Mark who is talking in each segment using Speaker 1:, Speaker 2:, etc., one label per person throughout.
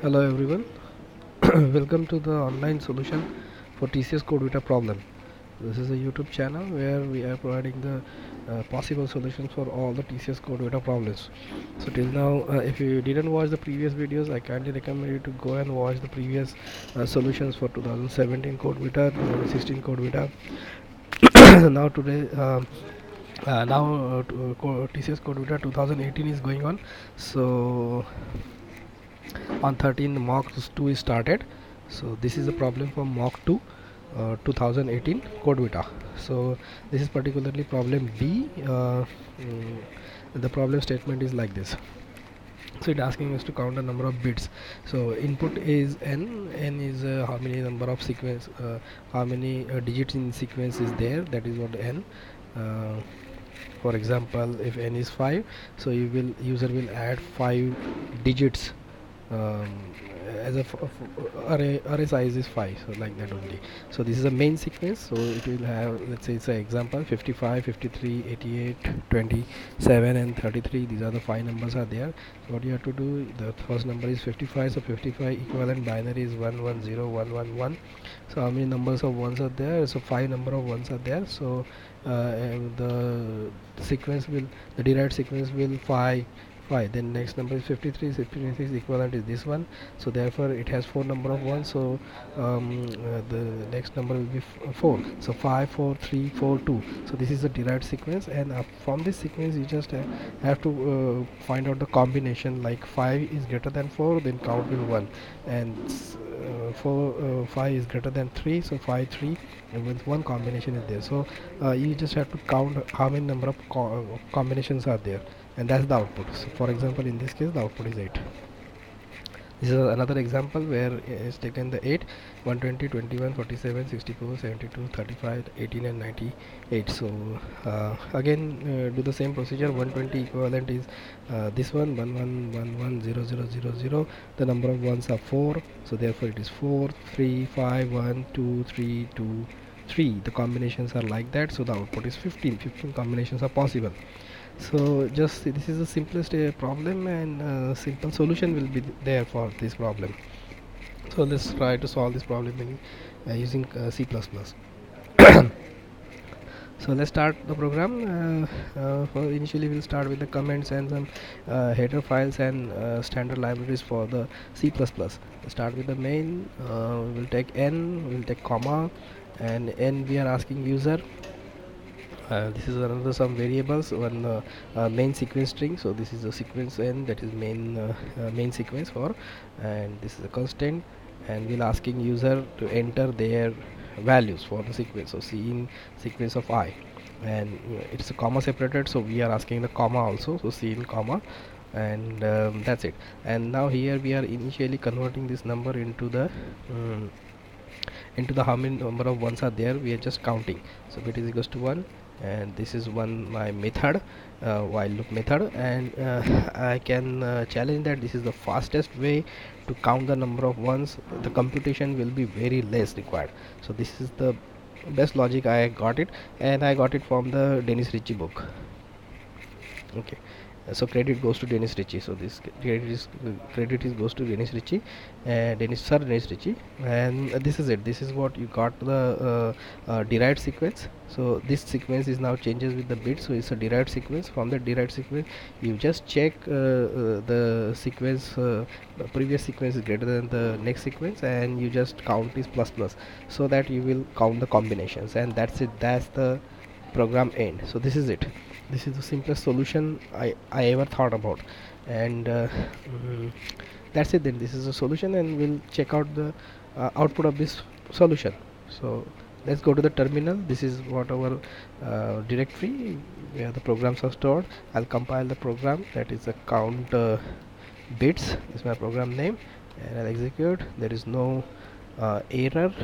Speaker 1: Hello everyone, welcome to the online solution for TCS Code-Vita problem. This is a YouTube channel where we are providing the possible solutions for all the TCS Code-Vita problems. So till now, if you didn't watch the previous videos, I kindly recommend you to go and watch the previous solutions for 2017 Code-Vita, 2016 Code-Vita. Now today, TCS Code-Vita 2018 is going on. So on 13 mock 2 is started. So this is a problem for mock 2 2018 Code-Vita. So this is particularly problem B. The problem statement is like this. So it's asking us to count the number of bits. So input is n is how many number of sequence, how many digits in sequence is there, that is what n. uh, for example, if n is 5, so user will add 5 digits, um, as a array size is 5, so like that only. So this is a main sequence, so it will have, let's say it's an example, 55, 53, 88, 27 and 33. These are the 5 numbers are there. So what you have to do, the first number is 55, so 55 equivalent binary is 110111. So how many numbers of ones are there? So 5 number of ones are there. So and the derived sequence will 5. Then next number is 53. 56 equivalent is this one, so therefore it has 4 number of ones. So the next number will be 4. So 5, 4, 3, 4, 2. So this is the derived sequence, and from this sequence you just have to find out the combination, like 5 is greater than 4, then count will 1, and 5 is greater than 3, so 5, 3, and with one combination is there. So you just have to count how many number of combinations are there, and that's the output. So for example, in this case the output is 8. This is another example where it's taken the 8, 120, 21, 47, 64, 72, 35, 18 and 98. So again, do the same procedure. 120 equivalent is this one, 11110000. The number of ones are 4, so therefore it is 4, 3, 5, 1, 2, 3, 2, 3. The combinations are like that, so the output is 15. 15 combinations are possible. So just this is the simplest problem, and simple solution will be there for this problem. So let's try to solve this problem using C++. So let's start the program. Initially we'll start with the comments and some header files and standard libraries for the C++. Start with the main. We'll take n, we'll take comma, and n we are asking user. This is another some variables, one main sequence string. So this is a sequence n, that is main sequence for, and this is a constant, and we'll asking user to enter their values for the sequence. So C in sequence of I, and it's a comma separated, so we are asking the comma also, so C in comma, and that's it. And now here we are initially converting this number into the how many number of ones are there, we are just counting. So it is equals to 1, and this is one my method, while loop method, and I can challenge that this is the fastest way to count the number of ones. The computation will be very less required. So this is the best logic I got it, and I got it from the Dennis Ritchie book. Okay, so credit goes to Dennis Ritchie. So this credit goes to Dennis Ritchie, Dennis Ritchie, and this is it. This is what you got, the derived sequence. So this sequence is now changes with the bit, so it's a derived sequence. From the derived sequence, you just check the sequence, the previous sequence is greater than the next sequence, and you just count is plus plus, so that you will count the combinations, and that's it. That's the program end. So this is it. This is the simplest solution I ever thought about, and that's it. Then this is the solution, and we'll check out the output of this solution. So let's go to the terminal. This is what our directory where the programs are stored. I'll compile the program, that is a count bits is my program name, and I'll execute. There is no error.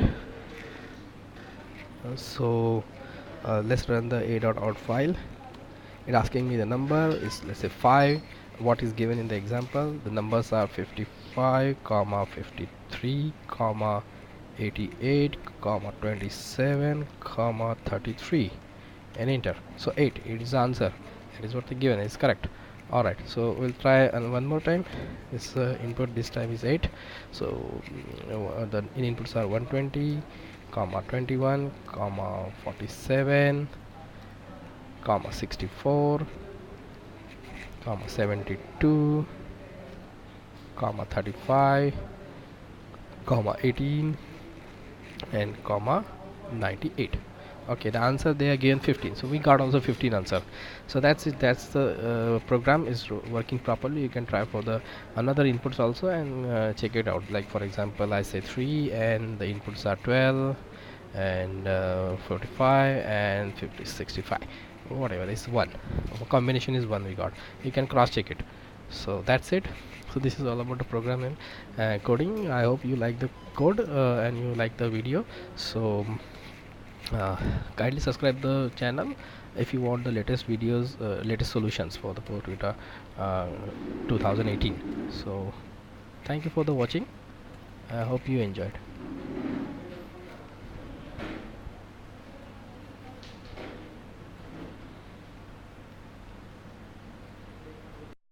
Speaker 1: So let's run the a.out file. It asking me the number is, let's say, 5. What is given in the example, the numbers are 55 comma 53 comma 88 comma 27 comma 33, and enter. So 8 is the answer. That is what they given is correct. Alright, so we'll try one more time. This input this time is 8. So the inputs are 120 comma 21 comma 47 comma 64 comma 72 comma 35 comma 18 and comma 98. Okay, the answer they are given 15, so we got also 15 answer. So that's it, that's the program is working properly. You can try for the another inputs also and check it out. Like for example, I say 3 and the inputs are 12 and 45 and 50 65, whatever is 1, combination is 1 we got. You can cross check it. So that's it. So this is all about the program and coding. I hope you like the code and you like the video. So uh, kindly subscribe the channel if you want the latest videos, latest solutions for the Code-Vita 2018. So thank you for the watching. I hope you enjoyed.